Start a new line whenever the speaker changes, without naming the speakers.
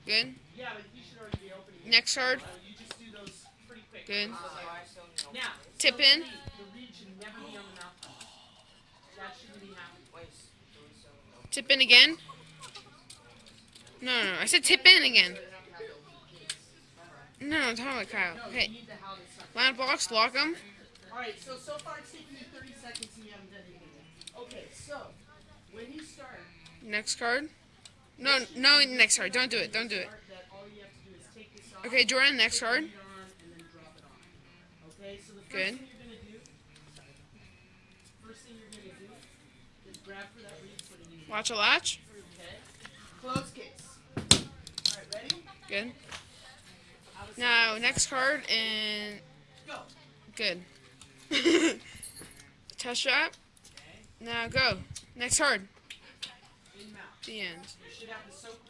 Good.
Yeah, but he should already be opening it.
Next card.
You just do those pretty quick.
Good.
Now,
Tip in.
the reed should never be on the mouth. That shouldn't be happening.
Tip in again. No. I said tip in again. No, I'm talking about Kyle.
No,
Hey,
you need the how to suck.
line box, lock them.
Alright, so far it's taking you 30 seconds and you haven't done anything yet. Okay, so when you start.
Next card. No, next card. Don't do it. Don't do it.
That all you have to do is take this off.
Okay, Jordan, next card.
And then drop it on. Okay, so the first
Good.
thing you're gonna do is grab for that reed, put it in.
Watch a latch.
Okay. Close case. Alright, ready?
Good. Now, next card and
Go.
good. Test strap. Now go. Next card.
In mouth.
The end.
You should have the soak